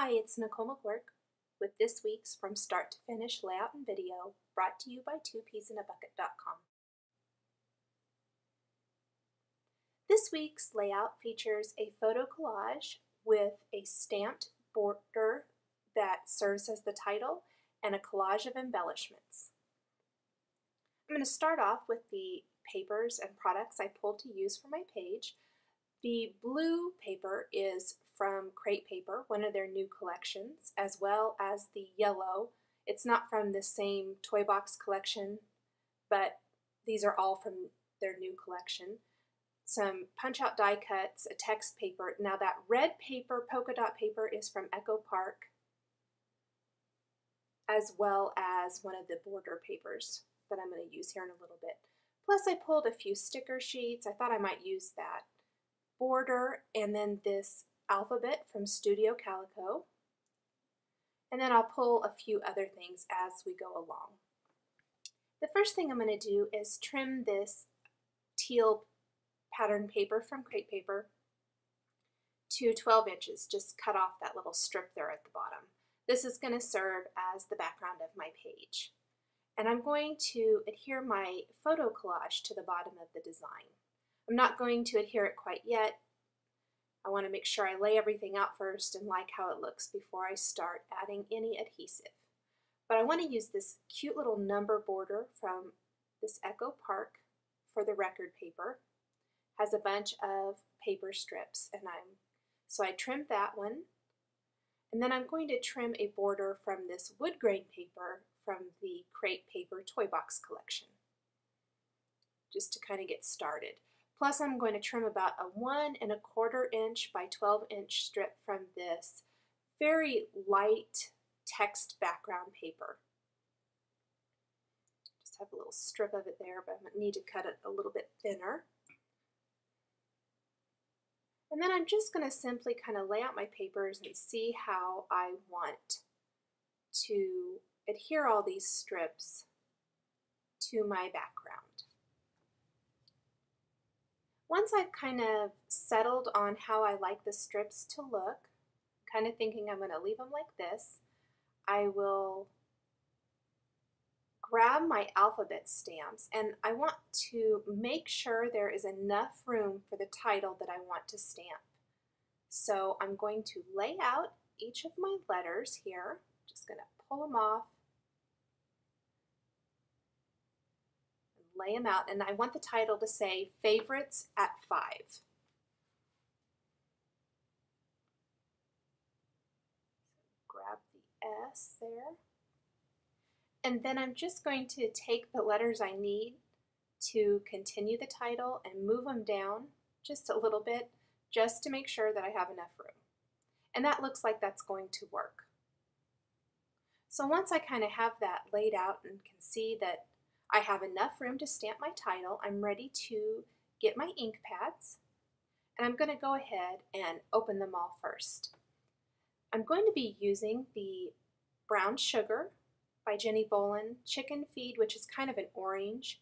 Hi, it's Nicole McWork with this week's From Start to Finish layout and video brought to you by twopeasinabucket.com. This week's layout features a photo collage with a stamped border that serves as the title and a collage of embellishments. I'm going to start off with the papers and products I pulled to use for my page. The blue paper is from Crate Paper, one of their new collections, as well as the yellow. It's not from the same toy box collection, but these are all from their new collection. Some punch-out die cuts, a text paper. Now that red paper, polka dot paper, is from Echo Park, as well as one of the border papers that I'm going to use here in a little bit. Plus I pulled a few sticker sheets. I thought I might use that border, and then this alphabet from Studio Calico, and then I'll pull a few other things as we go along. The first thing I'm going to do is trim this teal pattern paper from Crate Paper to 12 inches. Just cut off that little strip there at the bottom. This is going to serve as the background of my page. And I'm going to adhere my photo collage to the bottom of the design. I'm not going to adhere it quite yet. I want to make sure I lay everything out first and like how it looks before I start adding any adhesive. But I want to use this cute little number border from this Echo Park for the record paper. Has a bunch of paper strips, and so I trimmed that one. And then I'm going to trim a border from this wood grain paper from the Crate Paper Toy Box collection, just to kind of get started. Plus I'm going to trim about a 1 1/4 inch by 12 inch strip from this very light text background paper. Just have a little strip of it there, but I need to cut it a little bit thinner. And then I'm just going to simply kind of lay out my papers and see how I want to adhere all these strips to my background. Once I've kind of settled on how I like the strips to look, kind of thinking I'm going to leave them like this, I will grab my alphabet stamps, and I want to make sure there is enough room for the title that I want to stamp. So I'm going to lay out each of my letters here, just going to pull them off, lay them out, and I want the title to say Favorites at 5. Grab the S there. And then I'm just going to take the letters I need to continue the title and move them down just a little bit, just to make sure that I have enough room. And that looks like that's going to work. So once I kind of have that laid out and can see that I have enough room to stamp my title, I'm ready to get my ink pads, and I'm going to go ahead and open them all first. I'm going to be using the Brown Sugar by Jenny Bolin, Chicken Feed, which is kind of an orange,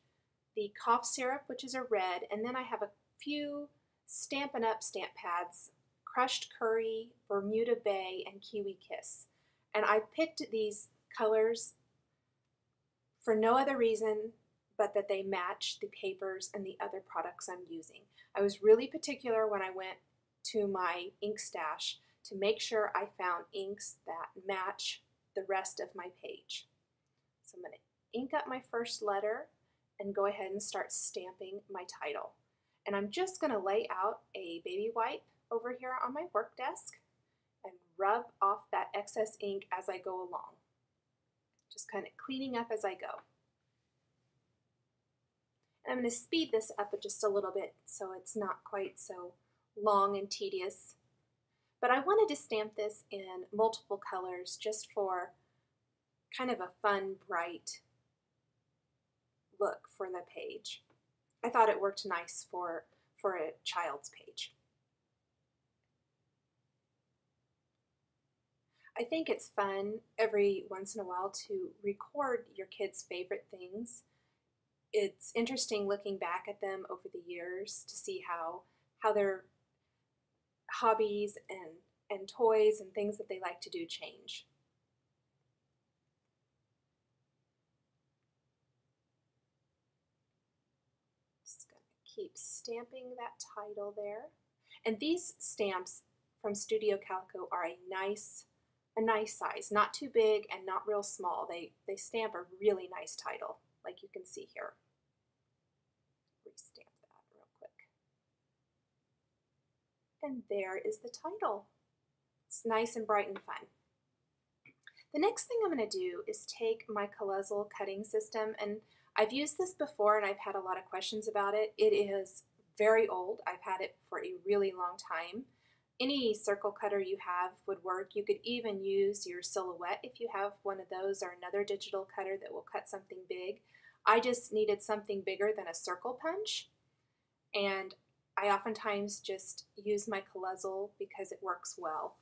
the Cough Syrup, which is a red, and then I have a few Stampin' Up! Stamp pads, Crushed Curry, Bermuda Bay, and Kiwi Kiss. And I picked these colors for no other reason but that they match the papers and the other products I'm using. I was really particular when I went to my ink stash to make sure I found inks that match the rest of my page. So I'm going to ink up my first letter and go ahead and start stamping my title. And I'm just going to lay out a baby wipe over here on my work desk and rub off that excess ink as I go along. Just kind of cleaning up as I go. And I'm going to speed this up just a little bit so it's not quite so long and tedious. But I wanted to stamp this in multiple colors just for kind of a fun, bright look for the page. I thought it worked nice for a child's page. I think it's fun every once in a while to record your kids' favorite things. It's interesting looking back at them over the years to see how their hobbies and and toys and things that they like to do change. Just going to keep stamping that title there. And these stamps from Studio Calico are a nice size, not too big and not real small. They stamp a really nice title, like you can see here. Restamp that real quick. And there is the title. It's nice and bright and fun. The next thing I'm going to do is take my Colossal cutting system, and I've used this before and I've had a lot of questions about it. It is very old. I've had it for a really long time. Any circle cutter you have would work. You could even use your Silhouette if you have one of those, or another digital cutter that will cut something big. I just needed something bigger than a circle punch, and I oftentimes just use my Colossal because it works well.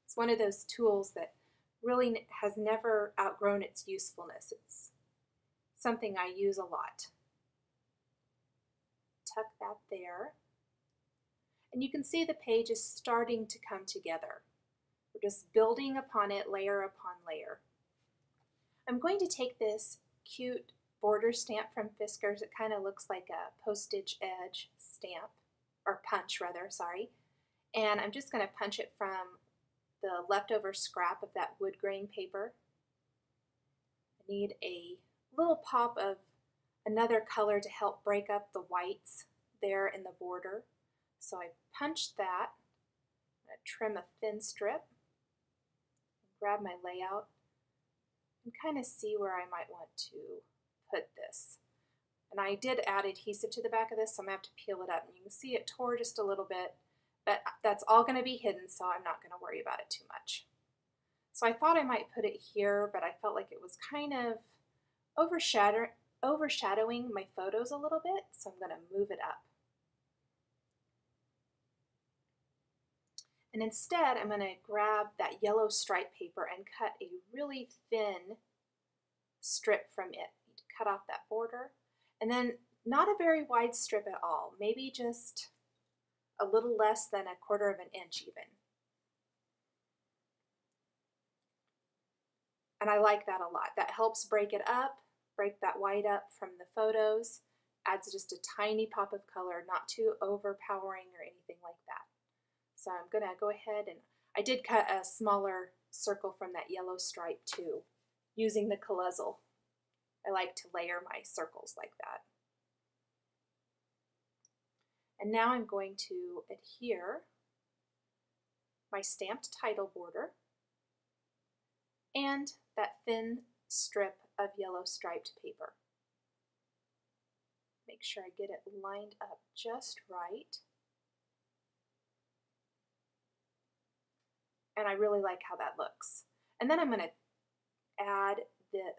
It's one of those tools that really has never outgrown its usefulness. It's something I use a lot. Tuck that there. And you can see the page is starting to come together. We're just building upon it layer upon layer. I'm going to take this cute border stamp from Fiskars. It kind of looks like a postage edge stamp, or punch rather, sorry. And I'm just going to punch it from the leftover scrap of that wood grain paper. I need a little pop of another color to help break up the whites there in the border. So I punched that. I'm going to trim a thin strip, grab my layout, and kind of see where I might want to put this. And I did add adhesive to the back of this, so I'm going to have to peel it up. And you can see it tore just a little bit, but that's all going to be hidden, so I'm not going to worry about it too much. So I thought I might put it here, but I felt like it was kind of overshadowing my photos a little bit, so I'm going to move it up. And instead, I'm going to grab that yellow stripe paper and cut a really thin strip from it. You need to cut off that border. And then not a very wide strip at all, maybe just a little less than 1/4 of an inch even. And I like that a lot. That helps break it up, break that white up from the photos, adds just a tiny pop of color, not too overpowering or anything like that. So I'm going to go ahead, and I did cut a smaller circle from that yellow stripe too, using the Colossal. I like to layer my circles like that. And now I'm going to adhere my stamped title border and that thin strip of yellow striped paper. Make sure I get it lined up just right. And I really like how that looks. And then I'm going to add the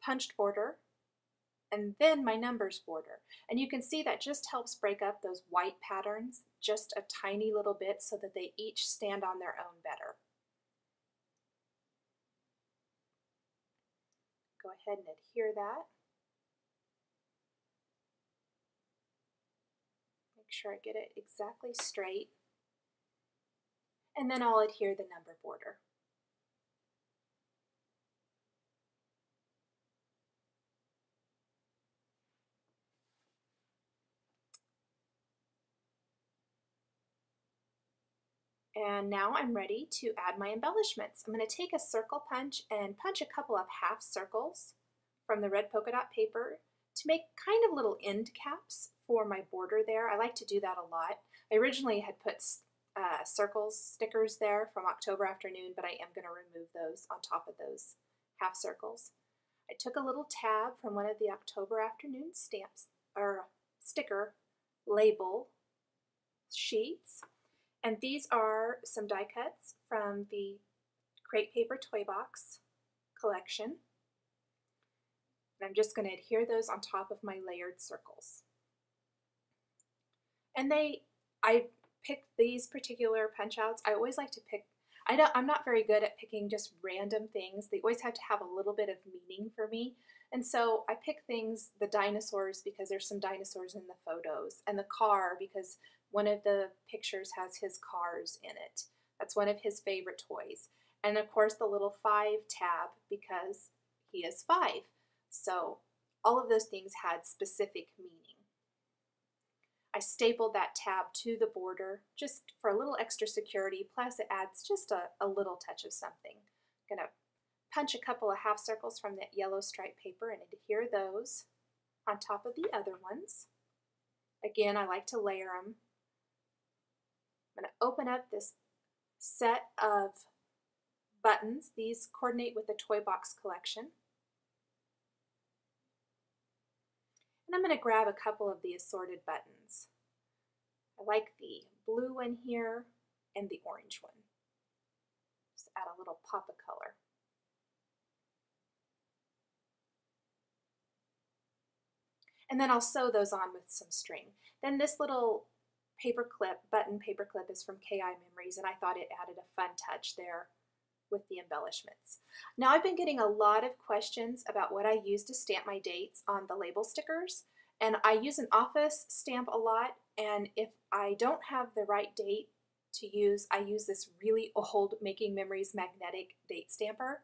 punched border and then my numbers border. And you can see that just helps break up those white patterns just a tiny little bit so that they each stand on their own better. Go ahead and adhere that. Make sure I get it exactly straight. And then I'll adhere the number border. And now I'm ready to add my embellishments. I'm going to take a circle punch and punch a couple of half circles from the red polka dot paper to make kind of little end caps for my border there. I like to do that a lot. I originally had put circles, stickers there from October Afternoon, but I am going to remove those on top of those half circles. I took a little tab from one of the October Afternoon stamps or sticker label sheets, and these are some die cuts from the Crate Paper Toy Box collection. And I'm just going to adhere those on top of my layered circles. And I picked these particular punch outs. I always like to pick, I'm not very good at picking just random things. They always have to have a little bit of meaning for me. And so I picked things, the dinosaurs, because there's some dinosaurs in the photos, and the car because one of the pictures has his cars in it. That's one of his favorite toys. And of course the little 5 tab because he is 5. So all of those things had specific meaning. I stapled that tab to the border just for a little extra security, plus it adds just a little touch of something. I'm going to punch a couple of half circles from that yellow striped paper and adhere those on top of the other ones. Again, I like to layer them. I'm going to open up this set of buttons. These coordinate with the Toy Box collection. And I'm going to grab a couple of the assorted buttons. I like the blue one here and the orange one. Just add a little pop of color. And then I'll sew those on with some string. Then this little button paper clip is from KI Memories, and I thought it added a fun touch there with the embellishments. Now I've been getting a lot of questions about what I use to stamp my dates on the label stickers, and I use an office stamp a lot, and if I don't have the right date to use, I use this really old Making Memories magnetic date stamper.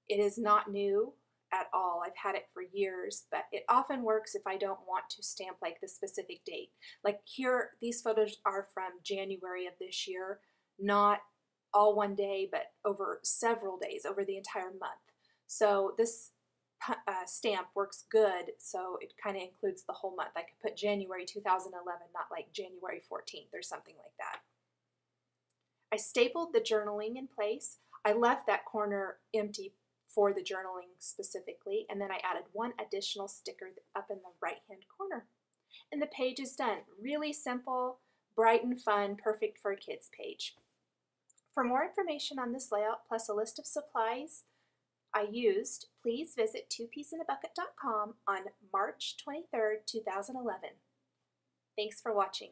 It is not new at all. I've had it for years, but it often works if I don't want to stamp like the specific date. Like here, these photos are from January of this year, not all one day, but over several days, over the entire month. So this stamp works good, so it kind of includes the whole month. I could put January 2011, not like January 14th or something like that. I stapled the journaling in place. I left that corner empty for the journaling specifically, and then I added one additional sticker up in the right-hand corner. And the page is done. Really simple, bright and fun, perfect for a kid's page. For more information on this layout, plus a list of supplies I used, please visit twopiecinAbucket.com on March 23rd, 2011. Thanks for watching.